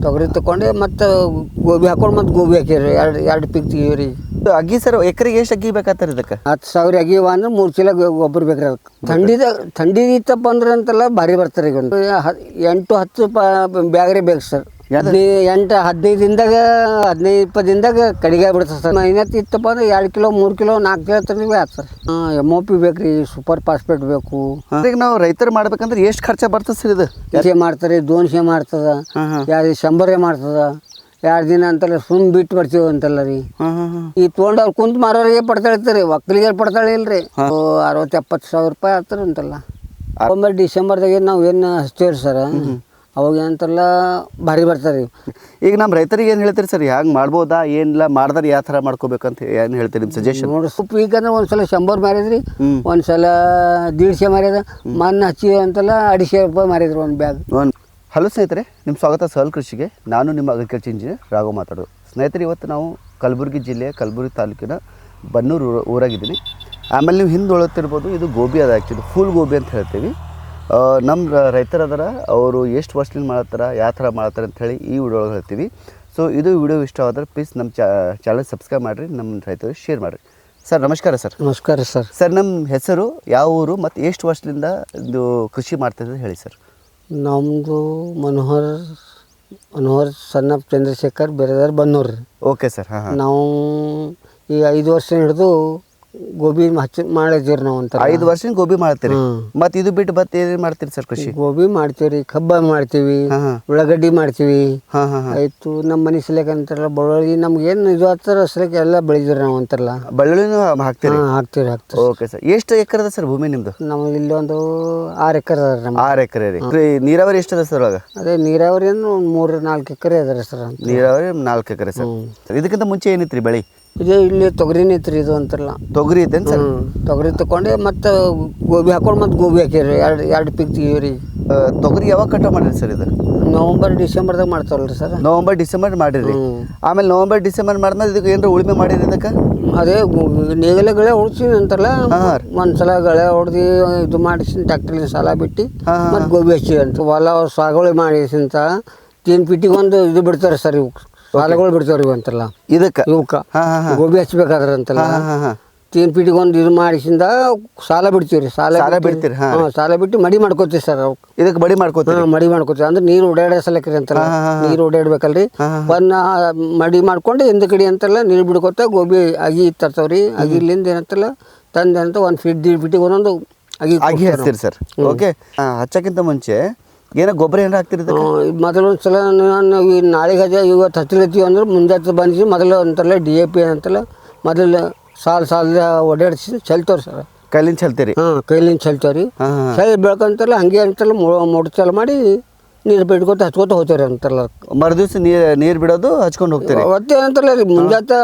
ತೊಗರಿ ತಗೊಂಡೆ ಮತ್ತು ಗೋಬಿ ಹಾಕೊಂಡು ಮತ್ತು ಗೋಬಿ ಹಾಕಿರಿ ಎರಡು ಪಿಕ್ ತೆಗೀವ್ರಿ. ಅಗ್ಗಿ ಸರ್ ಎಕರೆಗೆ ಎಷ್ಟು ಅಗ್ಗಿ ಬೇಕಾಗ್ತಾರೆ ಇದಕ್ಕೆ? 10,000 ಅಗಿವ ಅಂದ್ರೆ 3 ಚೀಲ ಗೊಬ್ಬರ ಬೇಕ್ರಿ ಅದಕ್ಕೆ. ಥಂಡಿ ಇತ್ತಪ್ಪ ಅಂದ್ರೆ ಅಂತೆಲ್ಲ ಭಾರಿ ಬರ್ತಾರೆ. ಈಗ 8-10 ಬ್ಯಾಗ್ರಿ ಬೇಕು ಸರ್. 8-15 ದಿನದಾಗ 15-20 ದಿನದಾಗ ಕಡಿಗೆ ಬಿಡ್ತದೆ ಸರ್. ಇನ್ನತ್ತು ಇತ್ತಪ್ಪ ಅಂದ್ರೆ 2 ಕಿಲೋ 3 ಕಿಲೋ 4 ಕಿಲೋ ತನಕ ಆಯ್ತು ಸರ್. MOP ಬೇಕ್ರಿ, ಸೂಪರ್ ಫಾಸ್ಫೇಟ್ ಬೇಕು. ಈಗ ನಾವು ರೈತರು ಮಾಡ್ಬೇಕಂದ್ರೆ ಎಷ್ಟು ಖರ್ಚು ಬರ್ತದೆ ಸರ್ ಇದು? 200 ಮಾಡ್ತಾರೆ, 200 ಮಾಡ್ತದ, 100 ಮಾಡ್ತದ. 2 ದಿನ ಅಂತಲ್ಲ ಸುಮ್ ಬಿಟ್ಟು ಬರ್ತೀವಿ ಅಂತಲ್ಲ ರೀ. ಈ ತೊಗೊಂಡು ಅವ್ರು ಕುಂತು ಮಾರೋರಿಗೆ ಪಡ್ತಾಳೆ ಇರ್ತಾರೆ, ಒಕ್ಕಲಿಗೆ ಪಡ್ತಾಳೆ ಇಲ್ರಿ. 60-70 ಸಾವಿರ ರೂಪಾಯಿ ಆಗ್ತಾರೆ ಅಂತಲ್ಲ. ನವಂಬರ್ ಡಿಸೆಂಬರ್ದಾಗ ನಾವು ಏನು ಹಚ್ತೇವ್ರಿ ಸರ್, ಅವಾಗ ಏನಂತಲ್ಲ ಭಾರಿ ಬರ್ತಾರೆ. ಈಗ ನಮ್ಮ ರೈತರಿಗೆ ಏನು ಹೇಳ್ತೀರಿ ಸರ್, ಹ್ಯಾಂಗೆ ಮಾಡ್ಬೋದಾ ಏನಿಲ್ಲ, ಮಾಡಿದ್ರೆ ಯಾವ ಥರ ಮಾಡ್ಕೋಬೇಕಂತ ಏನು ಹೇಳ್ತೀರಿ ನಿಮ್ಮ ಸಜೆಷನ್? ನೋಡಿ ಸೊಪ್ಪು ಈಗಂದ್ರೆ ಒಂದ್ಸಲ 100 ಮಾರಿದ್ರಿ, ಒಂದ್ಸಲ 150 ಮಾರಿದ, ಮಣ್ಣು ಹಚ್ಚಿ ಅಂತಲ್ಲ 250 ರೂಪಾಯಿ ಮಾರಿದ್ರು ಒಂದು ಬ್ಯಾಗ್. ಹಲೋ ಸ್ನೇಹಿತರೆ, ನಿಮ್ಮ ಸ್ವಾಗತ ಸಹಲ್ ಕೃಷಿಗೆ. ನಾನು ನಿಮ್ಮ ಅಗ್ರಿಕಲ್ಚರ್ ಇಂಜಿನಿಯರ್ ರಾಘವ್ ಮಾತಾಡೋದು. ಸ್ನೇಹಿತರೆ, ಇವತ್ತು ನಾವು ಕಲಬುರಗಿ ಜಿಲ್ಲೆಯ ಕಲಬುರಗಿ ತಾಲೂಕಿನ ಬನ್ನೂರು ಊರಾಗಿದ್ದೀನಿ. ಆಮೇಲೆ ನೀವು ಹಿಂದೆ ಒಳತ್ತಿರ್ಬೋದು, ಇದು ಗೋಬಿ ಅದ, ಆ್ಯಕ್ಚುಲಿ ಫುಲ್ ಗೋಬಿ ಅಂತ ಹೇಳ್ತೀವಿ. ನಮ್ಮ ರೈತರದಾರ, ಅವರು ಎಷ್ಟು ವರ್ಷದಿಂದ ಮಾಡತ್ತಾರ, ಯಾವ ಥರ ಮಾಡ್ತಾರೆ ಅಂಥೇಳಿ ಈ ವಿಡಿಯೋ ಒಳಗೆ ಹೇಳ್ತೀವಿ. ಸೊ ಇದು ವಿಡಿಯೋ ಇಷ್ಟವಾದ್ರೆ ಪ್ಲೀಸ್ ನಮ್ಮ ಚಾನಲ್ ಸಬ್ಸ್ಕ್ರೈಬ್ ಮಾಡಿರಿ, ನಮ್ಮ ರೈತರಿಗೆ ಶೇರ್ ಮಾಡಿರಿ. ಸರ್ ನಮಸ್ಕಾರ ಸರ್. ನಮಸ್ಕಾರ ಸರ್. ಸರ್ ನಮ್ಮ ಹೆಸರು, ಯಾವ ಊರು ಮತ್ತು ಎಷ್ಟು ವರ್ಷದಿಂದ ಇದು ಕೃಷಿ ಮಾಡ್ತಿದ್ರೆ ಹೇಳಿ ಸರ್. ನಮ್ಮದು ಮನೋಹರ್ ಸಣ್ಣ ಚಂದ್ರಶೇಖರ್ ಬೇರೆದಾರ ಬನ್ನೂರು. Okay sir. ಹಾಂ, ನಾವು ಈಗ 5 ವರ್ಷ ಹಿಡಿದು ಗೋಬಿ ಮಾಡಿದ್ದೀವಿ ನಾವು ಅಂತ. 5 ವರ್ಷ ಗೋಬಿ ಮಾಡ್ತೀರಿ, ಮತ್ತು ಇದು ಬಿಟ್ಟು ಮತ್ತೆ ಏನು ಮಾಡ್ತೀರಿ ಸರ್ ಕೃಷಿ? ಗೋಬಿ ಮಾಡ್ತೀವಿ ರೀ, ಕಬ್ಬ ಮಾಡ್ತೀವಿ, ಉಳ್ಳಾಗಡ್ಡಿ ಮಾಡ್ತೀವಿ. ಆಯ್ತು, ನಮ್ಮ ಮನೆ ಸಲಕ ಅಂತಾರಲ್ಲ ಬೆಳ್ಳುಳ್ಳಿ, ನಮ್ಗೆ ಏನು ಇದು ಆಗ್ತಾರ ಸಲಕ ಎಲ್ಲ ಬೆಳೆದಿರಿ ನಾವು ಅಂತಾರಲ್ಲ. ಬೆಳ್ಳುಳ್ಳಿನೂ ಹಾಕ್ತೀರಿ? ಹಾಕ್ತೀವಿ. Okay sir. ಎಷ್ಟು ಎಕರೆ ಅದ ಸರ್ ಭೂಮಿ ನಿಮ್ಮದು? ನಮ್ಗೆ ಇಲ್ಲಿ ಒಂದು 6 ಎಕರೆ ಅದ ರೀ. 6 ಎಕರೆ ರೀ. ನೀರಾವರಿ ಎಷ್ಟು ಅದ ಸರ್ ಅವಾಗ? ಅದೇ ನೀರಾವರಿ 3-4 ಎಕರೆ ಅದ ರೀ ಸರ್. ನೀರಾವರಿ 4 ಎಕರೆ ಸರ್. ಇದಕ್ಕಿಂತ ಮುಂಚೆ ಏನಿತ್ತು ರೀ ಬೆಳೆ? ಇದೇ ಇಲ್ಲಿ ತೊಗರಿನೇ ಐತ್ರಿ, ಇದು ಅಂತಾರಲ್ಲ ತೊಗರಿ ಐತೇನು ಸರ್? ತೊಗರಿ ತಗೊಂಡೆ ಮತ್ತು ಗೋಬಿ ಹಾಕೊಂಡು ಮತ್ತು ಗೋಬಿ ಹಾಕಿರಿ ಎರಡು ಪಿಕ್ ತೆಗೀವ್ರಿ. ತೊಗರಿ ಯಾವಾಗ ಕಟ ಮಾಡಿರಿ ಸರ್ ಇದು? ನವಂಬರ್ ಡಿಸೆಂಬರ್ದಾಗ ಮಾಡ್ತಾವಲ್ರಿ ಸರ್. ನವಂಬರ್ ಡಿಸೆಂಬರ್ ಮಾಡಿರಿ. ಆಮೇಲೆ ನವಂಬರ್ ಡಿಸೆಂಬರ್ ಮಾಡಿದ್ಮೇಲೆ ಇದಕ್ಕೆ ಏನಾರ ಉಳುಮೆ ಮಾಡಿರಿ ಇದಕ್ಕೆ? ಅದೇ ನೇಗಲೆ ಗಳೆ ಹೊಡ್ಸಿನಿ ಅಂತಾರಲ್ಲ, ಒಂದ್ಸಲ ಗಳೆ ಹೊಡೆದು ಇದು ಮಾಡಿಸಿ ಟ್ಯಾಕ್ಟ್ರಲ್ಲಿ ಸಾಲ ಬಿಟ್ಟು ಮತ್ತು ಗೋಬಿ ಹಚ್ಚಿ ಅಂತ ಹೊಲ ಸಾಗುವಳಿ ಮಾಡಿಸಿಂತ 3 ಫೀಟಿಗೆ ಒಂದು ಇದು ಬಿಡ್ತಾರೆ ಸರ್. ಇವು ಸಾಲಗಳು ಬಿಡ್ತಾವ್ರಿ ಇವು ಅಂತಲ್ಲ, ಇದಕ್ಕೆ ಗೋಬಿ ಹಚ್ಬೇಕಾದ್ರೆ ಅಂತಲ್ಲ 3 ಫೀಟಿಗೆ ಒಂದು ಇದು ಮಾಡಿಸಿಂದ ಸಾಲ ಬಿಡ್ತೀವಿ ರೀ. ಸಾಲ ಬಿಡ್ತೀರಿ? ಸಾಲ ಬಿಟ್ಟು ಮಡಿ ಮಾಡ್ಕೋತೀವಿ ಸರ್. ಇದಕ್ಕೆ ಮಡಿ ಮಾಡ್ಕೋತೀವಿ? ಮಡಿ ಮಾಡ್ಕೋತೀವಿ ಅಂದ್ರೆ ನೀರು ಓಡಾಡೋ ಸಲಕ್ರಿ ಅಂತಲ್ಲ, ನೀರು ಓಡಾಡ್ಬೇಕಲ್ರಿ. ಒಂದು ಮಡಿ ಮಾಡ್ಕೊಂಡು ಹಿಂದ ಕಡೆ ಅಂತಲ್ಲ ನೀರು ಬಿಡ್ಕೋತ ಗೋಬಿ ಅಗಿ ತರ್ತಾವ್ರಿ. ಅಗಿಲಿಂದ ಏನಂತಲ್ಲ ತಂದೆ ಅಂತ 1 ಫೀಟ್ 1.5 ಫೀಟಿಗೆ ಒಂದೊಂದು ಅಗಿ ಹಚ್ತೀರಿ ಸರ್. ಓಕೆ. ಹಚ್ಚಕ್ಕಿಂತ ಮುಂಚೆ ಏನೋ ಗೊಬ್ಬರ ಏನಾರ ಹಾಕ್ತಿರಿ? ಮೊದಲು ಒಂದ್ಸಲ ನಾವು ನಾಳೆಗೆ ಇವತ್ತು ಹಚ್ಚಲತ್ತೀವಿ ಅಂದ್ರೆ ಮುಂಜಾನೆ ಬಂದಿಸಿ ಮೊದಲು ಅಂತಾರಲ್ಲ DAP ಅಂತಲ್ಲ, ಮೊದಲು ಸಾಲ ಓಡಾಡಿಸಿ ಚೆಲ್ತವ್ರಿ ಸರ್. ಕೈಲಿಂದ ಚೆಲ್ತೀರಿ? ಕೈಲಿಂದ ಚೆಲ್ತವ್ರಿ. ಚಳಿ ಬೆಳ್ಕೊಂತಲ್ಲ ಹಂಗೆ ಅಂತಲ್ಲ ಮೊಡ್ ಚಾಲು ಮಾಡಿ ನೀರು ಬಿಟ್ಕೊತ ಹಚ್ಕೋತ ಹೋಗ್ತೇವ್ರಿ ಅಂತಲ್ಲ. ಮರುದಿವ್ಸ ನೀರು ಬಿಡೋದು ಹಚ್ಕೊಂಡು ಹೋಗ್ತೀರಿ? ಒತ್ತೆ ಅಂತಲ್ಲ ರೀ, ಮುಂಜಾನೆ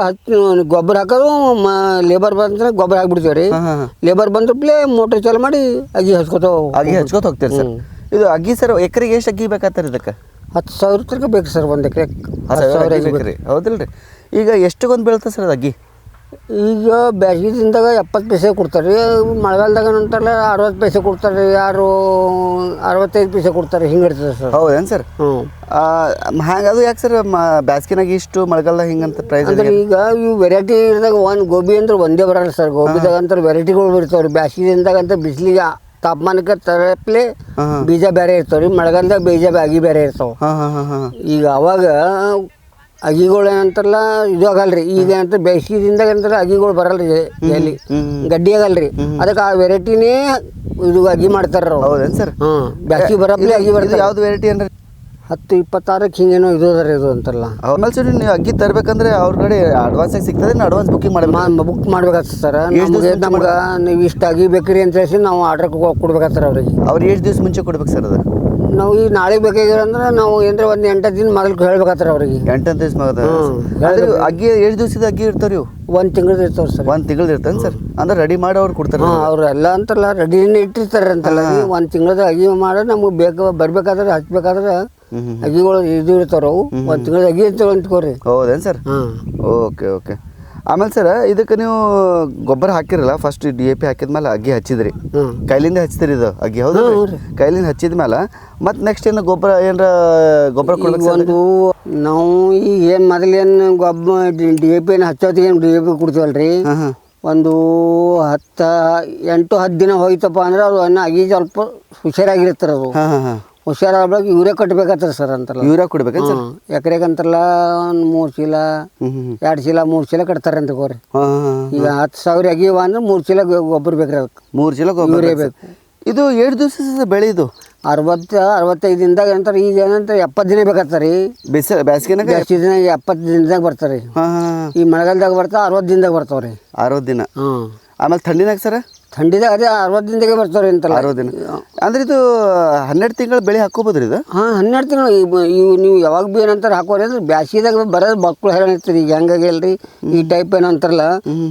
ಗೊಬ್ಬರ ಹಾಕೋದು, ಲೇಬರ್ ಬಂದ್ರೆ ಗೊಬ್ಬರ ಹಾಕ್ಬಿಡ್ತೇವೆ ರೀ. ಲೇಬರ್ ಬಂದ್ರಪ್ಲೆ ಮೋಟ್ರ್ ಚಾಲು ಮಾಡಿ ಅಗಿ ಹಚ್ಕೋತ ಹೋಗ್ತೀರಿ ಸರ್. ಇದು ಅಗ್ಗಿ ಸರ್ ಎಕರೆಗೆ ಎಷ್ಟು ಅಗ್ಗಿ ಬೇಕಾಗ್ತಾರೆ ಇದಕ್ಕೆ? 10,000 ತನಕ ಬೇಕು ಸರ್. 1 ಎಕರೆ 10,000 ಬೇಕು. ಹೌದಿಲ್ಲ ರೀ. ಈಗ ಎಷ್ಟಕ್ಕೊಂದು ಬೀಳ್ತದೆ ಸರ್ ಅದು ಅಗ್ಗಿ? ಈಗ ಬೇಸಿಗೆ ದಿನದಾಗ 70 ಪೈಸೆ ಕೊಡ್ತಾರೆ ರೀ. ಮಳೆಗಾಲದಾಗ ಅಂತಾರಲ್ಲ 60 ಪೈಸೆ ಕೊಡ್ತಾರೆ, ಯಾರು 65 ಪೈಸೆ ಕೊಡ್ತಾರೆ, ಹಿಂಗೆ ಇರ್ತದೆ ಸರ್. ಹೌದೇನು ಸರ್? ಹಾಗೆ ಅದು ಯಾಕೆ ಸರ್ ಬೇಸಿಗೆನಾಗ ಇಷ್ಟು, ಮಳೆಗಾಲದಾಗ ಹಿಂಗಂತ ಪ್ರೈಸ್? ಅಂದ್ರೆ ಈಗ ಇವು ವೆರೈಟಿ ಇದ್ದಾಗ ಒಂದು ಗೋಬಿ ಅಂದ್ರೆ ಒಂದೇ ಬರಲ್ಲ ಸರ್. ಗೋಬಿದಾಗ ಅಂತ ವೆರೈಟಿಗಳು ಇರ್ತಾವ್ರಿ. ಬೇಸಿಗೆ ದಿನದಾಗ ಅಂತ ಬಿಸಿಲಿಗೆ ತಾಪಮಾನಕ್ಕೆ ತರಪ್ಲೆ ಬೀಜ ಬೇರೆ ಇರ್ತಾವ್ರಿ. ಮಳೆಗಾಲದಾಗ ಬೀಜ ಅಗಿ ಬೇರೆ ಇರ್ತಾವ. ಈಗ ಅವಾಗ ಅಗಿಗಳು ಏನಂತಾರಲ್ಲ ಇದು ಆಗಲ್ರಿ. ಈಗ ಅಂತ ಬೇಸಿಗೆದಿಂದಾಗ ಅಂತಾರೆ ಅಗಿಗಳು ಬರಲ್ರಿ, ಎಲ್ಲಿ ಗಡ್ಡಿ ಆಗಲ್ರಿ. ಅದಕ್ಕೆ ಆ ವೆರೈಟಿನೇ ಇದು ಅಗಿ ಮಾಡ್ತಾರ. ಹೌದೇನು ಸರ್? ಬೇಸಿಗೆ ಬರಪ್ಲೆ ಅಗಿ ಬರ್ತದೆ. ಯಾವ್ದು ವೆರೈಟಿ ಅಂದ್ರೆ 10-26 ಹಿಂಗೇನೋ ಇದು ಅದ ರೀ ಇದು ಅಂತಾರಲ್ಲ. ಆಮೇಲೆ ಸರ್ ನೀವು ಅಗ್ಗಿ ತರಬೇಕಂದ್ರೆ ಅವ್ರ ಕಡೆ ಅಡ್ವಾನ್ಸ್ ಆಗಿ ಸಿಗ್ತದೆ? ಅಡ್ವಾನ್ಸ್ ಬುಕ್ ಮಾಡ್ಬೇಕಾಗ್ತದೆ ಸರ್. ನಮ್ಗೆ ನೀವು ಇಷ್ಟು ಅಗಿ ಬೇಕ್ರಿ ಅಂತ ಹೇಳಿ ನಾವು ಆರ್ಡರ್ ಕೊಡ್ಬೇಕಾಗ್ತಾರೆ ಅವ್ರಿಗೆ. ಅವ್ರಿಗೆ ಎಷ್ಟು ದಿವಸ ಮುಂಚೆ ಕೊಡ್ಬೇಕು ಸರ್ ಅದು? ನಾವು ಈಗ ನಾಳೆ ಬೇಕಾಗಿರಂದ್ರೆ ನಾವು ಏನಾರ ಒಂದು 8 ದಿನ ಮೊದಲು ಹೇಳ್ಬೇಕಾಗ್ತಾರೆ ಅವ್ರಿಗೆ. 8 ದಿವಸ ಅಗ್ಗಿ ಎಷ್ಟು ದಿವಸದ ಅಗ್ಗಿ ಇರ್ತಾವೆ ಇವು? 1 ತಿಂಗಳು ಇರ್ತಾವೆ ಸರ್. 1 ತಿಂಗಳು ಇರ್ತಾನೆ ಸರ್? ಅಂದ್ರೆ ರೆಡಿ ಮಾಡಿ ಅವ್ರು ಕೊಡ್ತಾರೆ? ಅವ್ರು ಎಲ್ಲ ಅಂತಲ್ಲ ರೆಡಿನೇ ಇಟ್ಟಿರ್ತಾರೆ ಅಂತಲ್ಲ. 1 ತಿಂಗಳದ ಅಗಿ ಮಾಡಿ ನಮ್ಗೆ ಬರ್ಬೇಕಾದ್ರೆ ಹಚ್ಬೇಕಾದ್ರೆ ಅಗಿಗಳು ಇದು ಇರ್ತಾವೆ. ಅವು 1 ತಿಂಗಳದ ಅಗಿ ಇರ್ತಾವೆ ಅಂತ್ಕೋರಿ. ಹೌದೇನು ಸರ್? ಓಕೆ. ಆಮೇಲೆ ಸರ್ ಇದಕ್ಕೆ ನೀವು ಗೊಬ್ಬರ ಹಾಕಿರಲ್ಲ ಫಸ್ಟ್ DAP ಹಾಕಿದ್ಮೇಲೆ ಅಗ್ಗಿ ಹಚ್ಚಿದ್ರಿ ಕೈಲಿಂದ ಹಚ್ಚಿದ್ರಿ ಇದು ಅಗ್ಗಿ ಹೌದು ಕೈಲಿಂದ ಹಚ್ಚಿದ ಮೇಲೆ ಮತ್ತೆ ನೆಕ್ಸ್ಟ್ ಏನು ಗೊಬ್ಬರ ಏನಾರ ಗೊಬ್ಬರ ಕೊಡ್ಬೇಕು ಒಂದು ನಾವು ಈಗ ಏನು ಮೊದಲೇನು ಗೊಬ್ಬರ DAP ಏನು ಹಚ್ಚೋತಿಗೆ ಏನು DAP ಕೊಡ್ತೀವಲ್ರಿ ಒಂದು 8-10 ದಿನ ಹೋಯ್ತಪ್ಪ ಅಂದ್ರೆ ಅದು ಅನ್ನ ಅಗಿ ಸ್ವಲ್ಪ ಹುಷಾರಾಗಿರ್ತಾರೆ ಅದು ಹುಷಾರಾಗ್ಬೇಕು ಯೂರಿಯಾ ಕಟ್ಬೇಕಾಗ್ತದೆ ಸರ್ ಅಂತಾರಲ್ಲ ಯೂರಿಯಾ ಕೊಡ್ಬೇಕು ಸರ್ ಎಕರೆಗೆ ಅಂತಾರಲ್ಲ ಒಂದು 3 ಚೀಲ 2 ಚೀಲ 3 ಚೀಲ ಕಟ್ತಾರೆ ಅಂತ ಗೋರಿ ಈಗ 10,000 ಅಗಿವ ಅಂದ್ರೆ 3 ಚೀಲ ಗೊಬ್ಬರ ಬೇಕ್ರಿ ಅದಕ್ಕೆ 3 ಚೀಲ ಗೊಬ್ಬರ ಬೇಕು ಇದು 7 ದಿವಸ ಬೆಳೆ ಇದು 60-65 ದಿನದಾಗ ಅಂತಾರೆ ಈಗ ಏನಂತಾರೆ 70 ದಿನ ಬೇಕಾಗ್ತಾರೆ ಬೇಸಿಗೆನಾಗ ಜಾಸ್ತಿ ದಿನ 70 ದಿನದಾಗ ಬರ್ತಾರೆ ಈ ಮಳೆಗಾಲದಾಗ ಬರ್ತಾವ 60 ದಿನದಾಗ ಬರ್ತಾವ್ರಿ 60 ದಿನ ಆಮೇಲೆ ಥಂಡಿನಾಗ ಸರ್ ಥಂಡಿದಾಗ ಅದೇ 60 ದಿನದಾಗೆ ಬರ್ತಾವ್ರಿ ಅಂತಲ್ಲ 60 ದಿನ ಅಂದ್ರೆ ಇದು 12 ತಿಂಗಳ ಬೆಳೆ ಹಾಕೋಬೋದ್ರಿ ಇದು 12 ತಿಂಗಳು ಇವು ನೀವು ಯಾವಾಗ ಭೀ ಏನಂತಾರೆ ಹಾಕೋರಿ ಅಂದ್ರೆ ಬ್ಯಾಸಿದಾಗ ಬರೋದು ಮಕ್ಕಳು ಹೆರಾಣ ಇರ್ತಾರೆ ಈಗ ಹೆಂಗಾಗಿಲ್ರಿ ಈ ಟೈಪ್ ಏನಂತಾರಲ್ಲ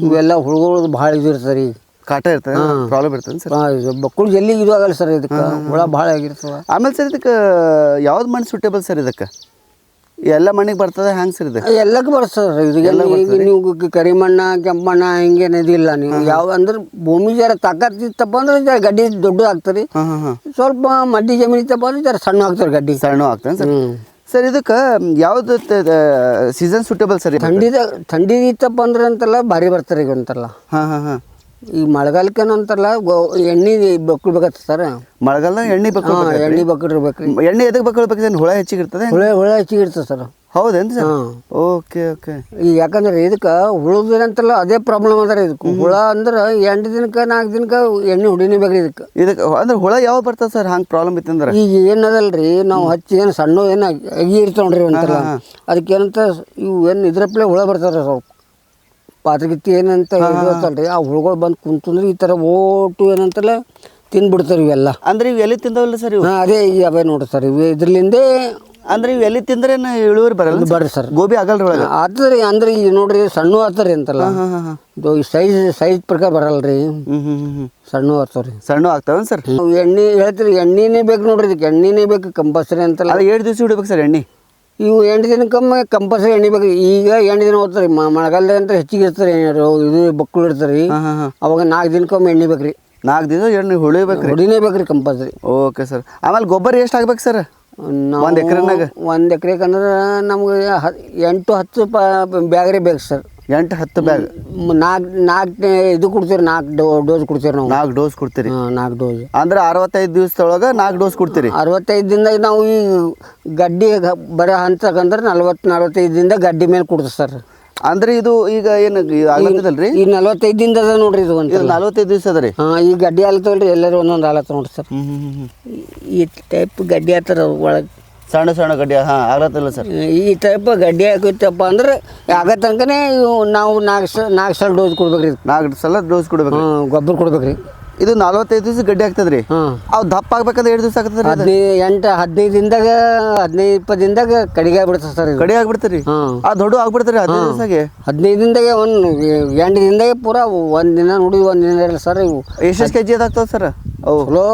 ಇವೆಲ್ಲ ಹುಳುಗಳು ಭಾಳ ಇದು ಇರ್ತಾರೆ ಈಗ ಕಾಟ ಇರ್ತದೆ ಪ್ರಾಬ್ಲಮ್ ಇರ್ತದೆ ಸರ್ ಮಕ್ಕಳು ಜಲ್ದಿ ಇದು ಆಗಲ್ಲ ಸರ್ ಇದಕ್ಕೆ ಹುಳ ಭಾಳ ಆಗಿರ್ತದೆ ಆಮೇಲೆ ಸರ್ ಇದಕ್ಕೆ ಯಾವ್ದು ಮಣ್ಣು ಸೂಟೇಬಲ್ ಸರ್ ಇದಕ್ಕೆ ಎಲ್ಲ ಮಣ್ಣಿಗೆ ಬರ್ತದೆ ಹ್ಯಾಂಗೆ ಸರ್ ಇದು ಎಲ್ಲಕ್ಕೆ ಬರ್ತದೆ ಸರ್ ಈಗ ನೀವು ಕರಿಮಣ್ಣ ಕೆಂಪಣ್ಣ ಹಿಂಗೇನು ಇದಿಲ್ಲ ನೀವು ಯಾವ ಅಂದ್ರೆ ಭೂಮಿ ಜರ ತಾಕತ್ತಿತ್ತಪ್ಪ ಅಂದ್ರೆ ಜರ ಗಡ್ಡಿ ದೊಡ್ಡ ಆಗ್ತದೆ ಸ್ವಲ್ಪ ಮಡ್ಡಿ ಜಮೀನು ಇತ್ತಪ್ಪ ಅಂದ್ರೆ ಜರ ಸಣ್ಣ ಆಗ್ತಾರೆ ಗಡ್ಡಿ ಸಣ್ಣ ಆಗ್ತದೆ ಸರ್ ಸರ್ ಇದಕ್ಕೆ ಯಾವ್ದು ಸೀಸನ್ ಸೂಟೇಬಲ್ ಸರ್ ಥಂಡಿ ಇತ್ತಪ್ಪ ಅಂದ್ರೆ ಅಂತಲ್ಲ ಭಾರಿ ಬರ್ತಾರೆ ಈಗ ಅಂತಾರಲ್ಲ ಈ ಮಳೆಗಾಲಕ್ಕೆ ಅಂತಾರಲ್ಲ ಎಣ್ಣೆ ಬಕ್ಕೊಳ್ಬೇಕತ್ತ ಸರ್ ಮಳೆಗಾಲದಾಗ ಎಣ್ಣೆ ಎಣ್ಣೆ ಬಕ್ಕಿರ್ಬೇಕ್ರಿ ಎಣ್ಣೆ ಎದಕ್ಕೆ ಬಕ್ಕೊಳ್ಬೇಕು ಹುಳ ಹೆಚ್ಚಿಗೆ ಇರ್ತದೆ ಹುಳ ಹೆಚ್ಚಿಗೆ ಇರ್ತದೆ ಸರ್ ಹೌದೇನು ಸರ್ ಓಕೆ ಈಗ ಯಾಕಂದ್ರೆ ಇದಕ್ಕೆ ಹುಳದಂತಲ್ಲ ಅದೇ ಪ್ರಾಬ್ಲಮ್ ಅದ ಇದಕ್ಕೆ ಹುಳ ಅಂದ್ರೆ 8 ದಿನಕ್ಕೆ 4 ದಿನಕ್ಕೆ ಎಣ್ಣೆ ಹೊಡಿನೇ ಬೇಕ್ರಿ ಇದಕ್ಕೆ ಅಂದ್ರೆ ಹುಳ ಯಾವ ಬರ್ತದೆ ಸರ್ ಹಂಗೆ ಪ್ರಾಬ್ಲಮ್ ಇತ್ತಂದ್ರೆ ಈಗ ಏನದಲ್ರಿ ನಾವು ಹಚ್ಚಿ ಏನು ಸಣ್ಣ ಏನು ಅಗಿ ಇರ್ತಾವ್ರಿ ಒಂಥರ ಅದಕ್ಕೆ ಏನಂತ ಇವು ಏನು ಇದ್ರಪ್ಲೆ ಹುಳ ಬರ್ತಾರೆ ಸ್ವಲ್ಪ ಪಾತ್ರಗಿತ್ತಿ ಏನಂತ ಹೇಳ್ತಲ್ರಿ ಆ ಹುಳುಗಳು ಬಂದು ಕುಂತಂದ್ರೆ ಈ ಥರ ಓಟು ಏನಂತಲ್ಲ ತಿಂದ್ಬಿಡ್ತಾರೆ ಇವೆಲ್ಲ ಅಂದ್ರೆ ಇವು ಎಲ್ಲಿ ತಿಂದವಲ್ಲ ಸರ್ ಇವು ಅದೇ ಈಗ ಅವೇ ನೋಡ್ರಿ ಸರ್ ಇವು ಇದ್ರಲಿಂದೇ ಅಂದ್ರೆ ಇವು ಎಲ್ಲಿ ತಿಂದ್ರೆ ಇಳುವರಿ ಬರಲ್ಲ ಬರ್ರಿ ಸರ್ ಗೋಬಿ ಆಗಲ್ರಿ ಒಳಗೆ ಆಗ್ತದ್ರಿ ಅಂದ್ರೆ ಈಗ ನೋಡ್ರಿ ಸಣ್ಣ ಆಗ್ತಾರೆ ಅಂತಲ್ಲ ಸೈಜ್ ಪ್ರಕಾರ ಬರಲ್ರಿ ಸಣ್ಣ ಆಗ್ತಾವ್ರಿ ಸಣ್ಣ ಆಗ್ತಾವ ಸರ್ ಎಣ್ಣೆ ಹೇಳ್ತೀರಿ ಎಣ್ಣೆನೇ ಬೇಕು ನೋಡ್ರಿ ಇದಕ್ಕೆ ಎಣ್ಣೆನೇ ಬೇಕು ಕಂಪಲ್ಸರಿ ಅಂತಲ್ಲ 7 ದಿವಸ ಹಿಡ್ಬೇಕು ಸರ್ ಎಣ್ಣೆ ಇವು 8 ದಿನಕ್ಕೊಮ್ಮೆ ಕಂಪಲ್ಸರಿ ಎಣ್ಣೆ ಬೇಕು ಈಗ 8 ದಿನ ಹೋಗ್ತಾರೆ ಮಳೆಗಾಲದಾಗ ಅಂತ ಹೆಚ್ಚಿಗೆ ಇರ್ತಾರೆ ಇದು ಬಕ್ಕಳು ಇರ್ತಾರೆ ಅವಾಗ 4 ದಿನಕ್ಕೊಮ್ಮೆ ಎಣ್ಣೆ ಬೇಕ್ರಿ 4 ದಿನ ಎಣ್ಣೆ ಹೊಡಿನೇ ಬೇಕ್ರಿ ಕಂಪಲ್ಸರಿ ಓಕೆ ಸರ್ ಆಮೇಲೆ ಗೊಬ್ಬರ ಎಷ್ಟು ಆಗ್ಬೇಕು ಸರ್ ಒಂದು ಎಕರೆಗೆ ಅಂದ್ರೆ ನಮ್ಗೆ 8-10 ಬ್ಯಾಗ್ರಿ ಬೇಕು ಸರ್ 8-10 ಬ್ಯಾಗ್ 4 ಇದು ಕೊಡ್ತೀರಿ 4 ಡೋಸ್ ಕೊಡ್ತೀರಿ ನಾವು 4 ಡೋಸ್ ಕೊಡ್ತೀರಿ 4 ಡೋಸ್ ಅಂದ್ರೆ 65 ದಿವಸದೊಳಗೆ 4 ಡೋಸ್ ಕೊಡ್ತೀರಿ 65 ದಿನದಾಗ ನಾವು ಈ ಗಡ್ಡಿ ಬರೋ ಹಂತಕ್ಕಂದ್ರೆ 40-45 ದಿನದಾಗ ಗಡ್ಡಿ ಮೇಲೆ ಕೊಡ್ತೀವಿ ಸರ್ ಅಂದ್ರೆ ಇದು ಈಗ ಏನು ಆಗ್ಲತ್ತದಲ್ರಿ ಈ 45 ದಿನದ ಅದ ನೋಡ್ರಿ ಇದು ಒಂದು 45 ದಿವಸ ಅದ ರೀ ಈ ಗಡ್ಡಿ ಆಲತ್ತವಲ್ರಿ ಎಲ್ಲರೂ ಒಂದೊಂದು ಆಲತ್ತ ನೋಡ್ರಿ ಸರ್ ಈ ಟೈಪ್ ಗಡ್ಡಿ ಆತರ ಒಳಗೆ ಸಣ್ಣ ಗಡ್ಡಿ ಆಗ್ಲತ್ತಲ್ಲ ಸರ್ ಈ ಟೈಪ್ ಗಡ್ಡಿ ಹಾಕೈತಪ್ಪ ಅಂದ್ರೆ ಆಗ ತನಕನೇ ನಾವು 4 ಸಲ ಡೋಸ್ ಕೊಡ್ಬೇಕ್ರಿ 4 ಸಲ ಡೋಸ್ ಕೊಡ್ಬೇಕು ಗೊಬ್ಬರ ಕೊಡ್ಬೇಕ್ರಿ ಇದು 45 ದಿವಸ ಗಡ್ಡಿ ಆಗ್ತದ್ರಿ ಅವು ದಪ್ಪ ಆಗ್ಬೇಕಂದ್ರೆ 2 ದಿವಸ ಆಗ್ತದ್ರಿ 15 ದಿನದಾಗ 15-20 ದಿನದಾಗ ಕಡಿಗೆ ಆಗ್ಬಿಡ್ತದೆ ಸರ್ ಕಡಿ ಆಗ್ಬಿಡ್ತರಿ ಆ ದೊಡ್ಡ ಆಗ್ಬಿಡ್ತರಿ 15 ದಿವಸಗೆ 15 ದಿನದಾಗೆ 8 ದಿನದಾಗೆ ಪೂರಾ 1 ದಿನ ನೋಡಿ 1 ದಿನ ಇರಲ್ಲ ಸರ್ ಇವು ಎಷ್ಟು ಕೆಜಿ ಅದಾಗ್ತದೆ ಸರ್ ಅವು ಚಲೋ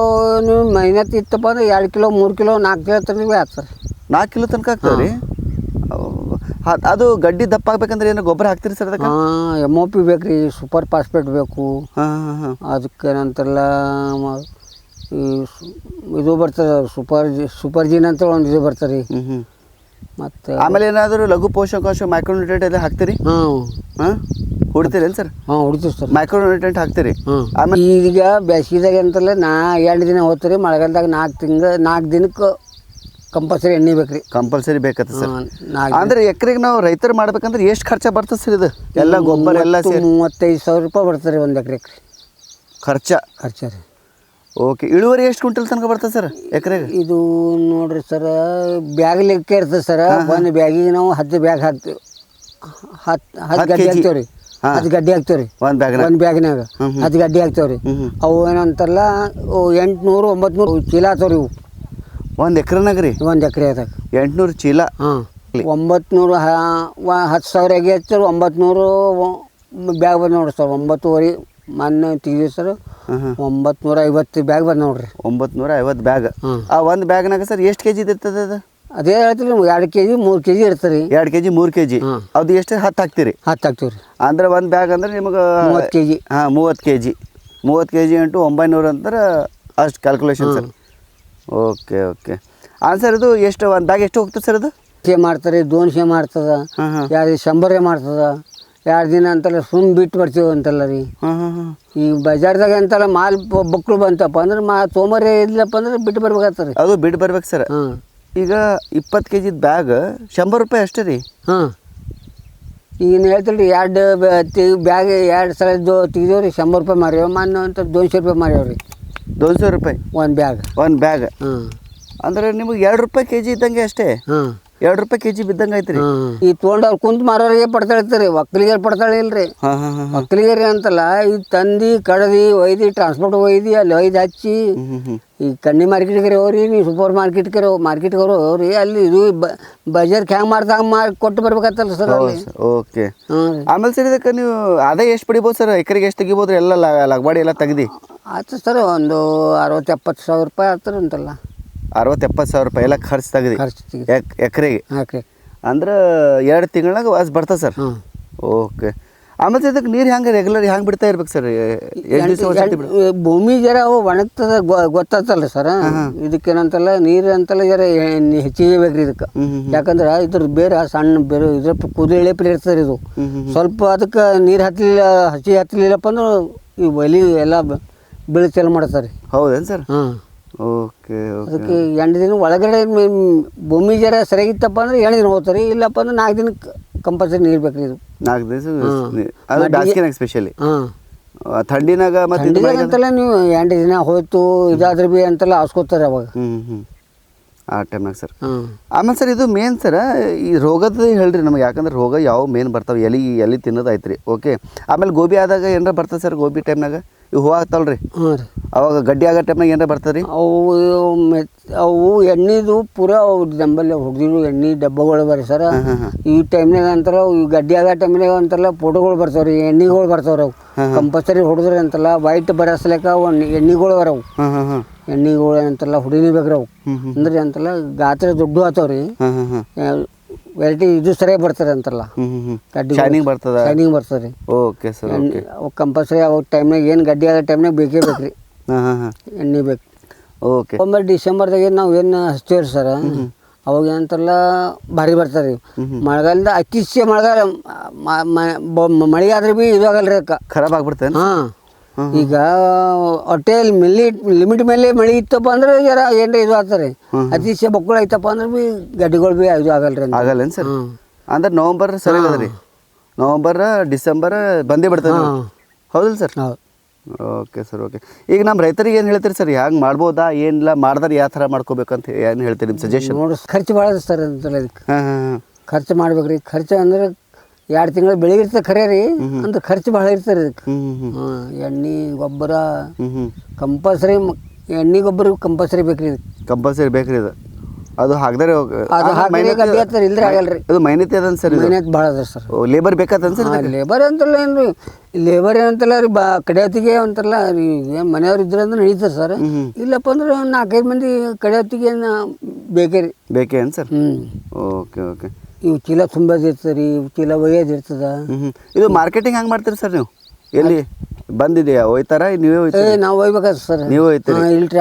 ನೀವು ಮೆಹನತ್ ಇತ್ತಪ್ಪ ಅಂದ್ರೆ 2 ಕಿಲೋ 3 ಕಿಲೋ 4 ಕಿಲೋ ತನಕ ಆಯ್ತು ಸರ್ 4 ಕಿಲೋ ತನಕ ಆಗ್ತದೆ ರೀ ಅದು ಗಡ್ಡಿ ದಪ್ಪ ಆಗ್ಬೇಕಂದ್ರೆ ಏನು ಗೊಬ್ಬರ ಹಾಕ್ತೀರಿ ಸರ್ ಅದಕ್ಕೆ MOP ಬೇಕ್ರಿ ಸೂಪರ್ ಫಾಸ್ಫೇಟ್ ಬೇಕು ಅದಕ್ಕೆ ಏನಂತಾರಲ್ಲ ಇದು ಬರ್ತದೆ ಸೂಪರ್ ಜೀನ್ ಅಂತ ಒಂದು ಇದು ಬರ್ತದೆ ಮತ್ತು ಆಮೇಲೆ ಏನಾದರೂ ಲಘು ಪೋಷಕಾಂಶ ಮೈಕ್ರೋನ್ಯೂಟ್ರಿಯೆಂಟ್ ಎಲ್ಲ ಹಾಕ್ತೀರಿ ಹೊಡಿತೀರೇನು ಸರ್ ಹೊಡಿತೀವಿ ಸರ್ ಮೈಕ್ರೋನ್ಯೂಟ್ರಿಯೆಂಟ್ ಹಾಕ್ತೀರಿ ಆಮೇಲೆ ಈಗ ಬೇಸಿಗೆದಾಗ ಅಂತಲ್ಲ 2 ದಿನ ಹೋಗ್ತೀರಿ ಮಳೆಗಾಲದಾಗ 4 ದಿನಕ್ಕೆ ಕಂಪಲ್ಸರಿ ಎಣ್ಣೆ ಬೇಕ್ರಿ ಕಂಪಲ್ಸರಿ ಬೇಕತ್ತ ಸರ್ ಅಂದ್ರೆ ಎಕರೆಗೆ ನಾವು ರೈತರು ಮಾಡ್ಬೇಕಂದ್ರೆ ಎಷ್ಟು ಖರ್ಚು ಬರ್ತದೆ ಸರ್ ಇದು ಎಲ್ಲ ಗೊಬ್ಬರ ಎಲ್ಲ 35,000 ರೂಪಾಯಿ ಬರ್ತಾರೆ 1 ಎಕರೆಗೆ ಖರ್ಚು ರೀ ಓಕೆ ಇಳುವರಿ ಎಷ್ಟು ಕ್ವಿಂಟಲ್ ತನಕ ಬರ್ತದೆ ಸರ್ ಎಕರೆಗೆ ಇದು ನೋಡ್ರಿ ಸರ್ ಬ್ಯಾಗ್ ಲೆಕ್ಕ ಇರ್ತದೆ ಸರ್ ಒಂದು ಬ್ಯಾಗಿಗೆ ನಾವು 10 ಬ್ಯಾಗ್ ಹಾಕ್ತೀವಿ 10 ಗಡ್ಡಿ ಹಾಕ್ತೇವೆ ರೀ 10 ಗಡ್ಡಿ ಹಾಕ್ತೇವೆ ರೀ ಒಂದು ಬ್ಯಾಗ್ನಾಗ 10 ಗಡ್ಡಿ ಹಾಕ್ತೇವೆ ರೀ ಅವು ಏನಂತಾರಲ್ಲ 800-900 ಚೀಲ ಆಗ್ತಾವ್ರಿ ಇವು 1 ಎಕರೆನಾಗ ರೀ 1 ಎಕರೆದಾಗ 800 ಚೀಲ 900 10,000 ಆಗಿ ಹಚ್ಚಾರ 900 ಬ್ಯಾಗ್ ಬಂದು ನೋಡ್ರಿ ಸರ್ 9.5 ಮೊನ್ನೆ ತೆಗ್ದಿವಿ ಸರ್ 950 ಬ್ಯಾಗ್ ಬಂದು ನೋಡ್ರಿ 950 ಬ್ಯಾಗ್ ಆ ಒಂದು ಬ್ಯಾಗ್ನಾಗ ಸರ್ ಎಷ್ಟು ಕೆಜಿ ಇರ್ತದೆ ಅದು ಅದೇ ಹೇಳ್ತೀರಿ 2 kg 3 kg ಇರ್ತದೆ ರೀ. 2 kg 3 kg ಅದು ಎಷ್ಟು 10 ಹಾಕ್ತೀರಿ? 10 ಹಾಕ್ತೀವಿ ರೀ. ಅಂದ್ರೆ ಒಂದು ಬ್ಯಾಗ್ ಅಂದ್ರೆ ನಿಮಗೆ 30 kg. ಹಾಂ 30 kg 30 kg × 900 ಅಂತಾರೆ ಅಷ್ಟು calculation sir. Okay okay sir ಇದು ಎಷ್ಟು ಒಂದು ಬ್ಯಾಗ್ ಎಷ್ಟು ಹೋಗ್ತದೆ ಸರ್ ಅದು? ಶೇ ಮಾಡ್ತಾರೆ 200 ಮಾಡ್ತದ, ಹಾಂ ಹಾಂ 100 ಮಾಡ್ತದ, 2 ದಿನ ಅಂತಲ್ಲ ಬಿಟ್ಟು ಬರ್ತೀವಿ ಅಂತಲ್ಲ ರೀ. ಹಾಂ ಹಾಂ ಹಾಂ ಈ ಬಜಾರ್ದಾಗ ಅಂತಲ್ಲ ಮಾಲ್ ಬಕ್ಕಳು ಬಂತಪ್ಪ ಅಂದ್ರೆ ತೊಗೊಂಬರೇ ಇಲ್ಲಪ್ಪ ಅಂದ್ರೆ ಬಿಟ್ಟು ಬರ್ಬೇಕಾಗ್ತದೆ. ಅದು ಬಿಟ್ಟು ಬರ್ಬೇಕು ಸರ್. ಹಾಂ ಈಗ 20 kg ಬ್ಯಾಗ್ 100 ರೂಪಾಯಿ ಅಷ್ಟೇ ರೀ. ಹಾಂ ಈಗ ಹೇಳ್ತೀರಿ 2 ಬ್ಯಾಗ್ 2 ಸಲ ತೆಗ್ದೇವ್ರಿ 100 ರೂಪಾಯಿ ಮಾರ್ಯಾವ. ಮಾನ್ಯ ಅಂತ 200 ರೂಪಾಯಿ ಮಾರ್ಯಾವ್ರಿ. 200 ರೂಪಾಯಿ ಒಂದು ಬ್ಯಾಗ್. ಒಂದು ಬ್ಯಾಗ್ ಹಾಂ ಅಂದ್ರೆ ನಿಮಗೆ 2 ರೂಪಾಯಿ kg ಇದ್ದಂಗೆ ಅಷ್ಟೇ. ಹಾಂ 2 ರೂಪಾಯಿ kg ಬಿದ್ದಂಗೆ ಐತ್ರಿ. ಈ ತೊಗೊಂಡವ್ರು ಕುಂತು ಮಾರೋರಿಗೆ ಪಡ್ತಾಳ್ತಾರೆ, ಒಕ್ಕಲಿಗರು ಪಡ್ತಾಳೆ ಇಲ್ರಿ. ಹಾಂ ಹಾಂ ಹಾಂ ಒಕ್ಕಲಿಗರಿ ಅಂತಲ್ಲ ಈ ತಂದು ಕಡ್ದು ಒಯ್ದು ಟ್ರಾನ್ಸ್ಪೋರ್ಟ್ ಒಯ್ದು ಅಲ್ಲಿ ಒಯ್ದು ಹಚ್ಚಿ ಈ ಕಣ್ಣಿ ಮಾರ್ಕೆಟ್ಗೆ ಹೋಗ್ರಿ, ನೀವು ಸೂಪರ್ ಮಾರ್ಕೆಟ್ಗೆ ಹೋಗ್ರಿ, ಅಲ್ಲಿ ಇದು ಬಜಾರ್ಗೆ ಹೆಂಗೆ ಮಾಡ್ದಾಗ ಕೊಟ್ಟು ಬರ್ಬೇಕತ್ತಲ್ಲ ಸರ್ ಅಲ್ಲಿ. ಓಕೆ ಹಾಂ ಆಮೇಲೆ ಸರ್ ಇದಕ್ಕೆ ನೀವು ಅದೇ ಎಷ್ಟು ಪಡಿಬೋದು ಸರ್? ಎಕರೆಗೆ ಎಷ್ಟು ತೆಗಿಬೋದು ಎಲ್ಲ ಲಗ್ಬಾಡಿ ಎಲ್ಲ ತೆಗ್ದು? ಆಯ್ತು ಸರ್ ಒಂದು 60-70 ಸಾವಿರ ರೂಪಾಯಿ ಆಗ್ತಾರೆ ಅಂತಲ್ಲ. 60-70 ಸಾವಿರ ರೂಪಾಯಿ ಎಲ್ಲ ಖರ್ಚು ತೆಗ್ದು ಖರ್ಚು ತೆಗಿ ಎಕರೆಗೆ ಹಾಕಿ ಅಂದ್ರೆ 2 ತಿಂಗಳಾಗ ವಾಸ್ ಬರ್ತದೆ ಸರ್. ಹಾಂ ಓಕೆ ಆಮೇಲೆ ಇದಕ್ಕೆ ನೀರು ಹೆಂಗೆ ರೆಗ್ಯುಲರ್ ಹೆಂಗೆ ಬಿಡ್ತಾ ಇರ್ಬೇಕು ಸರ್? ಭೂಮಿ ಜರ ಅವು ಒಣಗ್ತದ ಗೊತ್ತಾತಲ್ಲ ಸರ್. ಇದಕ್ಕೇನಂತಲ್ಲ ನೀರು ಅಂತಲ್ಲ ಜರ ಹೆಚ್ಚಿಗೆ ಬೇಕ್ರಿ ಇದಕ್ಕೆ. ಯಾಕಂದ್ರೆ ಇದ್ರ ಬೇರೆ ಸಣ್ಣ ಬೇರೆ ಇದ್ರ ಕುದುರೆ ಪ್ಲೇಟ್ ಇರ್ತದೆ ಇದು. ಸ್ವಲ್ಪ ಅದಕ್ಕೆ ನೀರು ಹತ್ತಲಿಲ್ಲಪ್ಪ ಅಂದ್ರೆ ಈ ಒಲಿ ಎಲ್ಲ ಬೆಳೆ ಚಾಲು ಮಾಡ್ತಾರೆ. ಹೌದೇನು ಸರ್? ಹಾಂ ಓಕೆ ಅದಕ್ಕೆ 2 ದಿನ ಒಳಗಡೆ ಭೂಮಿ ಜರ ಸರಿಯಾಗಿತ್ತಪ್ಪ ಅಂದ್ರೆ 2 ದಿನ ಹೋಗ್ತಾರೆ, ಇಲ್ಲಪ್ಪ ಅಂದ್ರೆ 4 ದಿನಕ್ಕೆ ಕಂಪಲ್ಸರಿ ನೀರು ಬೇಕ್ರಿ ಇದು. 4 ದಿವಸ ಅದು ಬ್ಯಾಸ್ಗಿನಾಗ ಸ್ಪೆಷಲಿ. ಹಾಂ ಥಂಡಿನಾಗ ಮತ್ತೆ ಅಂತಲ್ಲ ನೀವು 2 ದಿನ ಹೋಯ್ತು ಇದಾದ್ರೆ ಭೀ ಅಂತೆಲ್ಲ ಹಾಸ್ಕೋತಾರೆ ಅವಾಗ. ಆ ಟೈಮ್ನಾಗ ಸರ್. ಹಾಂ ಆಮೇಲೆ ಸರ್ ಇದು ಮೇನ್ ಸರ್ ಈ ರೋಗದ ಹೇಳ್ರಿ ನಮಗೆ, ಯಾಕಂದ್ರೆ ರೋಗ ಯಾವ ಮೇನ್ ಬರ್ತಾವೆ ಎಲಿ ತಿನ್ನೋದು ಆಯ್ತು ರೀ. ಓಕೆ ಆಮೇಲೆ ಗೋಬಿ ಆದಾಗ ಏನಾರ ಬರ್ತದೆ ಸರ್? ಗೋಬಿ ಟೈಮ್ನಾಗ ಇವು ಹೂವು ಆಗ್ತಾವಲ್ಲ ರೀ, ಹಾಂ ರೀ, ಅವಾಗ ಗಡ್ಡಿ ಆಗೋ ಟೈಮ್ನಾಗ ಏನಾರ ಬರ್ತದೆ ರೀ? ಅವು ಎಣ್ಣೆದು ಪೂರಾ ನಮ್ಮಲ್ಲಿ ಹೊಡೆದಿರು ಎಣ್ಣೆ ಡಬ್ಬಗಳು ಬರ್ರಿ ಸರ್. ಈ ಟೈಮ್ನಾಗ ಅಂತಾರ ಗಡ್ಡಿ ಆಗೋ ಟೈಮ್ನಾಗ ಅಂತಾರಲ್ಲ ಫೋಟೋಗಳು ಬರ್ತಾವೆ ರೀ, ಎಣ್ಣೆಗಳು ಬರ್ತಾವ್ರಿ. ಅವು ಕಂಪಲ್ಸರಿ ಹೊಡೆದ್ರಿ ಅಂತಲ್ಲ ವೈಟ್ ಬರಸ್ಲಿಕ್ಕ ಎಣ್ಣೆಗಳು ಬರವು. ಎಣ್ಣೆಗಳು ಅಂತಲ್ಲ ಹೊಡಿಲೇಬೇಕ್ರಿ ಅವು. ಅಂದ್ರೆ ಅಂತಲ್ಲ ಗಾತ್ರ ದೊಡ್ಡ ಆತಾವ್ರಿ, ವೆರೈಟಿ ಇದು ಸರಿಯಾಗಿ ಬರ್ತಾರೆ ಅಂತಲ್ಲ. ಶೈನಿಂಗ್ ಬರ್ತದ, ಶೈನಿಂಗ್ ಬರ್ತದೆ. Okay sir. ಅವು ಕಂಪಲ್ಸರಿ ಅವಾಗ ಟೈಮ್ನಾಗ ಏನು ಗಡ್ಡಿ ಆಗೋ ಟೈಮ್ನಾಗ ಬೇಕೇ ಬೇಕ್ರಿ, ಎಣ್ಣೆ ಬೇಕು. ಓಕೆ ನವಂಬರ್ ಡಿಸೆಂಬರ್ದಾಗ ನಾವು ಏನು ಹಚ್ತೇವ್ರಿ ಸರ್, ಅವಾಗ ಏನಂತಾರಲ್ಲ ಭಾರಿ ಬರ್ತಾರೆ ರೀ. ಮಳೆಗಾಲದ ಅತಿಶಯ ಮಳೆಗಾಲ ಮಳೆ ಆದ್ರೆ ಭೀ ಇದು ಆಗಲ್ಲ ರೀ, ಅದಕ್ಕೆ ಖರಾಬ್ ಆಗ್ಬಿಡ್ತೇನೆ. ಹಾಂ ಈಗ ಹೋಟೆಲ್ ಲಿಮಿಟ್ ಮೇಲೆ ಮಳೆ ಇತ್ತಪ್ಪ ಅಂದ್ರೆ ಜರ ಏನ್ರ ಇದು ಆಗ್ತಾರೆ. ಅತಿಶಯ ಬಕ್ಕುಳ ಐತಪ್ಪ ಅಂದ್ರೆ ಭೀ ಗಡ್ಡಿಗಳು ಭೀ ಇದು ಆಗಲ್ರಿ. ಆಗಲ್ಲೇನು ಸರ್? ಅಂದ್ರೆ ನವಂಬರ್ ಸರಿ ಅದ ರೀ, ನವಂಬರ್ ಡಿಸೆಂಬರ್ ಬಂದೇ ಬಿಡ್ತದೆ. ಹೌದಲ್ಲ ಸರ್? ಹೌದು. Okay sir. ಓಕೆ ಈಗ ನಮ್ಮ ರೈತರಿಗೆ ಏನು ಹೇಳ್ತೀರಿ ಸರ್? ಹ್ಯಾಂಗೆ ಮಾಡ್ಬೋದಾ ಏನಿಲ್ಲ ಮಾಡಿದ್ರೆ ಯಾವ ಥರ ಮಾಡ್ಕೋಬೇಕಂತ ಏನು ಹೇಳ್ತೀರಿ ನಿಮ್ಮ ಸಜೆಷನ್? ನೋಡಿ ಖರ್ಚು ಭಾಳ ಅದ ಸರ್ ಅಂತಲ್ಲ ಇದಕ್ಕೆ. ಹಾಂ ಹಾಂ ಖರ್ಚು ಮಾಡ್ಬೇಕ್ರಿ. ಖರ್ಚು ಅಂದ್ರೆ 2 ತಿಂಗಳು ಬೆಳಿಗ್ಗೆ ಖರೆ ರೀ, ಅಂದ್ರೆ ಖರ್ಚು ಭಾಳ ಇರ್ತಾರೆ ಇದಕ್ಕೆ. ಎಣ್ಣೆ ಗೊಬ್ಬರ ಕಂಪಲ್ಸರಿ, ಎಣ್ಣೆ ಗೊಬ್ಬರ ಕಂಪಲ್ಸರಿ ಬೇಕ್ರಿ ಇದಕ್ಕೆ. ಕಂಪಲ್ಸರಿ ಬೇಕ್ರಿ ಇದು. ಅದು ಹಾಕಿದ್ರೆ ಇಲ್ದ್ರೆ ಆಗಲ್ರಿ. ಅದು ಮೈನತಿ ಅದನ್ ಸರ್? ಮೈನತ್ ಭಾಳ ಅದ ಸರ್. ಲೇಬರ್ ಬೇಕಾತನ್ ಸರ್? ಲೇಬರ್ ಅಂತಲ್ಲ ಏನ್ರಿ, ಲೇಬರ್ ಏನಂತಲ್ಲ ರೀ, ಕಡಿಯತ್ತಿಗೆ ಅಂತಲ್ಲ ರೀ, ಮನೆಯವ್ರು ಇದ್ರೆ ಅಂದ್ರೆ ನಡೀತಾರೆ ಸರ್. ಇಲ್ಲಪ್ಪ ಅಂದ್ರೆ 4-5 ಮಂದಿ ಕಡಿಯತ್ತಿಗೆ ಬೇಕೇ ರೀ. ಬೇಕೇ ಏನು ಸರ್? Okay okay. ಇವು ಚೀಲ ತುಂಬೋದು ಇರ್ತದೆ ರೀ, ಇವು ಚೀಲ ಒಯ್ಯೋದು ಇರ್ತದ. ಇದು ಮಾರ್ಕೆಟಿಂಗ್ ಹೆಂಗೆ ಮಾಡ್ತೀರಿ ಸರ್ ನೀವು? ಎಲ್ಲಿ ಬಂದಿದೆಯಾ ಒಯ್ತಾರ ನೀವೇ ಒಯ್ತೀರಿ? ನಾವು ಒಯ್ಬೇಕಾದ ಸರ್. ನೀವು ಒಯ್ತೀರಿ? ಇಲ್ರಿ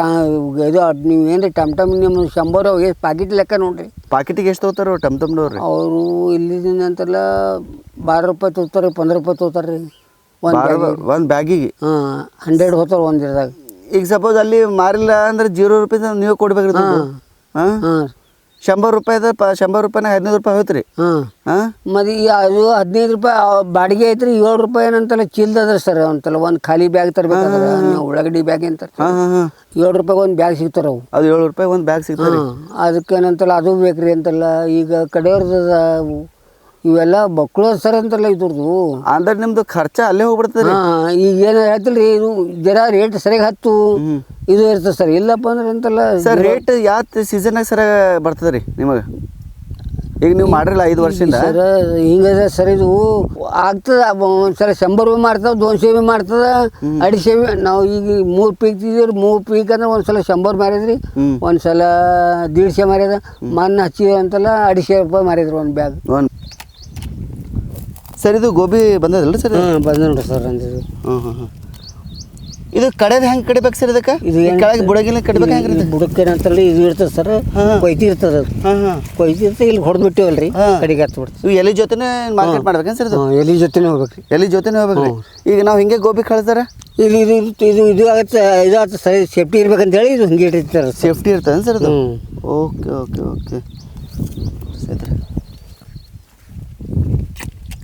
ಇದು ನೀವು ಏನು ರೀ ಟಮ್ ನಿಮ್ಮ 100 ಎಷ್ಟು ಪ್ಯಾಕೆಟ್ ಲೆಕ್ಕ ನೋಡ್ರಿ. ಪಾಕೆಟಿಗೆ ಎಷ್ಟು ತೊಗೋತಾರ ಟಮ್ನವ್ರು? ಅವರು ಇಲ್ಲಿಂದ ಅಂತಲ್ಲ 12 ರೂಪಾಯಿ ತೊಗೋತಾರೆ, 15 ರೂಪಾಯಿ ತೊಗೋತಾರೆ ರೀ ಒಂದು ಬ್ಯಾಗಿಗೆ. 100 ಹೋಗ್ತಾರೆ ಒಂದು ದಿನದಾಗ. ಈಗ ಸಪೋಸ್ ಅಲ್ಲಿ ಮಾರಿಲ್ಲ ಅಂದ್ರೆ 0 ರೂಪಾಯಿ ನೀವು ಕೊಡ್ಬೇಕ್ರಿ. ಹಾಂ 100 ರೂಪಾಯಿದ 100 ರೂಪಾಯಿನ 15 ರೂಪಾಯಿ ಹೋಯ್ತು ರೀ. ಹಾಂ ಮತ್ತೆ ಅದು 15 ರೂಪಾಯಿ ಬಾಡಿಗೆ ಐತ್ರಿ. 7 ರೂಪಾಯಿ ಏನಂತಲ್ಲ ಚೀಲ್ದದ ಸರ್ ಅಂತಲ್ಲ. ಒಂದು ಖಾಲಿ ಬ್ಯಾಗ್ ತರ್ಬೇಕಾದ್ರೆ ಉಳ್ಳಾಗಡ್ಡಿ ಬ್ಯಾಗ್ ಅಂತ 7 ರೂಪಾಯಿಗೆ ಒಂದು ಬ್ಯಾಗ್ ಸಿಗ್ತಾರ ಅವು. ಅದು 7 ರೂಪಾಯಿ ಒಂದು ಬ್ಯಾಗ್ ಸಿಗ್ತಾರೆ. ಅದಕ್ಕೆ ಏನಂತಲ್ಲ ಅದು ಬೇಕ್ರಿ ಅಂತಲ್ಲ. ಈಗ ಕಡೆಯವ್ರದ ಇವೆಲ್ಲ ಮಕ್ಕಳು ಸರ್ ಅಂತಲ್ಲ ಇದ್ರದ್ದು. ಅಂದ್ರೆ ನಿಮ್ದು ಖರ್ಚ ಅಲ್ಲೇ ಹೋಗ್ಬಿಡ್ತದೆ. ಈಗ ಏನು ಹೇಳ್ತಿಲ್ರಿ, ಇದು ಜರ ರೇಟ್ ಸರಿಯಾಗಿ ಹತ್ತು ಇದು ಇರ್ತದೆ ಸರ್. ಇಲ್ಲಪ್ಪ ಅಂದ್ರೆ ಅಂತಲ್ಲ ಸರ್ ರೇಟ್ ಯಾವ ಸೀಸನ್ನಾಗ ಸರಿಯಾಗಿ ಬರ್ತದೆ ರೀ ನಿಮಗೆ? ಈಗ ನೀವು ಮಾಡಿರಲ್ಲ 5 ವರ್ಷದಿಂದ ಸರ್ ಹಿಂಗದ ಸರ್ ಇದು ಆಗ್ತದ ಒಂದ್ಸಲ 100 ಭೀ ಮಾಡ್ತಾವ 200 ಭೀ ಮಾಡ್ತದ 250 ಭೀ ನಾವು ಈಗ 3 ಪೀಕ್ ತಿದ್ದೀವ್ರಿ 3 ಪೀಕ್ ಅಂದ್ರೆ ಒಂದ್ಸಲ 100 ಮಾರಿದ್ರಿ ಒಂದ್ಸಲ 150 ಮಾರ್ಯದ ಮಣ್ಣು ಹಚ್ಚಿದ ಅಂತಲ್ಲ 250 ರೂಪಾಯಿ ಮಾರಿದ್ರಿ ಒಂದು ಬ್ಯಾಗ್. ಸರ್ ಇದು ಗೋಬಿ ಬಂದದಲ್ಲ ಸರ್? ಹಾಂ ಬಂದ ನೋಡ್ರಿ ಸರ್ ಅಂದಿದ್ದು. ಇದು ಕಡೆದು ಹೆಂಗೆ ಕಡಿಬೇಕು ಸರ್ ಇದಕ್ಕೆ? ಇದು ಕೆಳಗೆ ಬುಡಗಿಲ್ಲ ಕಡಿಬೇಕು ಹೆಂಗೆ ರೀ? ಬುಡಕ್ಕೇನಂತಲ್ಲ ಇದು ಇರ್ತದೆ ಸರ್, ಕೊಯ್ತಿ ಇರ್ತದೆ ಅದು. ಕೊಯ್ತಿ ಇರ್ತದೆ, ಇಲ್ಲಿ ಹೊಡೆದು ಬಿಟ್ಟಿವಲ್ರಿ ಕಡೆಗೆ ಹತ್ತು ಬಿಡ್ತೀವಿ. ಇವು ಎಲೆ ಜೊತೆನೇ ಮಾರ್ಕೆಟ್ ಮಾಡ್ಬೇಕೇನು ಸರ್? ಇದು ಎಲೆ ಜೊತೆನೇ ಹೋಗ್ಬೇಕ್ರಿ. ಎಲೆ ಜೊತೆನೇ ಹೋಗ್ಬೇಕ್ರಿ. ಈಗ ನಾವು ಹಿಂಗೆ ಗೋಬಿ ಕಳಿಸ್ತಾರೆ ಇದು ಇದು ಇದು ಇದು ಆಗತ್ತೆ, ಇದು ಆಗ್ತದೆ ಸರಿ, ಸೇಫ್ಟಿ ಇರ್ಬೇಕಂತೇಳಿ ಇದು ಹಿಂಗೆ ಇಟ್ಟಿರ್ತಾರೆ. ಸೇಫ್ಟಿ ಇರ್ತದೆ ಸರ್ ಅದು? ಓಕೆ ಓಕೆ ಓಕೆ ಸರಿ,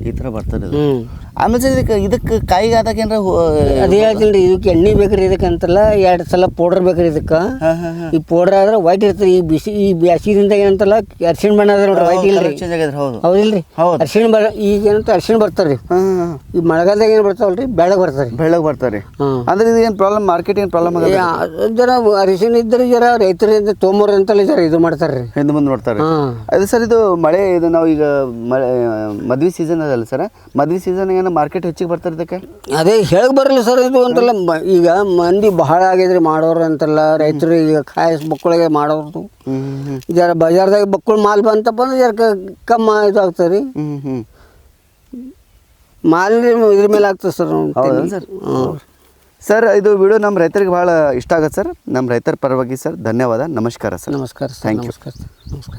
ಈ ಥರ ಬರ್ತದೆ ಅದು. ಆಮೇಲೆ ಸರ್ ಇದಕ್ಕೆ ಕಾಯಿಗೆ ಆದಾಗ ಏನಾರ ಅದೇ ಹೇಳ್ತೀನಿ ರೀ, ಇದಕ್ಕೆ ಎಣ್ಣೆ ಬೇಕ್ರಿ, ಇದಕ್ಕೆ ಅಂತಲ್ಲ 2 ಸಲ ಪೌಡರ್ ಬೇಕ್ರಿ ಇದಕ್ಕೆ. ಈ ಪೌಡರ್ ಆದ್ರೆ ವೈಟ್ ಇರ್ತದೆ. ಈ ಬ್ಯಾಸಿದಿಂದ ಏನಂತಲ್ಲ ಅರ್ಶಿಣ ಬಣ್ಣ ಅದ ನೋಡ್ರಿ, ವೈಟ್ ಇಲ್ರಿ. ಹೌದಿಲ್ರಿ? ಅರ್ಶಿಣ ಈಗ ಏನಂತ ಅರ್ಶಿಣ ಬರ್ತಾರ್ರಿ. ಈ ಮಳೆಗಾಲದಾಗ ಏನು ಬರ್ತಾವಲ್ರಿ, ಬೆಳಗ್ಗೆ ಬರ್ತಾರೆ. ಬೆಳಗ್ಗೆ ಬರ್ತಾರೆ ಅಂದ್ರೆ ಇದು ಏನು ಪ್ರಾಬ್ಲಮ್, ಮಾರ್ಕೆಟ್ ಏನು ಪ್ರಾಬ್ಲಮ್ ಆಗ ಜರ ಅರಿಶಿಣ ಇದ್ರೆ ಜರ ರೈತರಿಂದ ತೊಂಬರ್ ಅಂತಲ್ಲ ಜರ ಇದು ಮಾಡ್ತಾರೆ, ಹಿಂದೆ ಮುಂದೆ ನೋಡ್ತಾರೆ. ಅದು ಸರ್ ಇದು ಮಳೆ, ಇದು ನಾವು ಈಗ ಮದ್ವೆ ಸೀಸನ್ ಅದಲ್ಲ ಸರ್, ಮದ್ವೆ ಸೀಸನ್ ಏನೋ ಮಾರ್ಕೆಟ್ ಹೆಚ್ಚಿಗೆ ಬರ್ತಾರೆ ಇದಕ್ಕೆ? ಅದೇ ಹೇಳಕ್ ಬರಲ್ಲ ಸರ್ ಇದು ಅಂತಲ್ಲ. ಈಗ ಮಂದಿ ಬಹಳ ಆಗಿದ್ರಿ ಮಾಡೋರು ಅಂತಲ್ಲ, ರೈತರು ಈಗ ಕಾಯಿಸ್ ಬಕ್ಕಳಿಗೆ ಮಾಡೋರು ಜರ ಬಜಾರ್ದಾಗ ಬಕ್ಕಳು ಮಾಲ್ ಬಂತಪ್ಪ ಅಂದ್ರೆ ಜರ ಕಮ್ಮ ಇದು ಆಗ್ತದೆ ರೀ. ಮಾಲ್ ಇದ್ರ ಮೇಲೆ ಆಗ್ತದೆ ಸರ್. ಹೌದಾ ಸರ್? ಸರ್ ಇದು ವಿಡಿಯೋ ನಮ್ಮ ರೈತರಿಗೆ ಭಾಳ ಇಷ್ಟ ಆಗತ್ತೆ ಸರ್. ನಮ್ಮ ರೈತರ ಪರವಾಗಿ ಸರ್ ಧನ್ಯವಾದ, ನಮಸ್ಕಾರ ಸರ್. ನಮಸ್ಕಾರ ಸರ್. Thank you. ನಮಸ್ಕಾರ.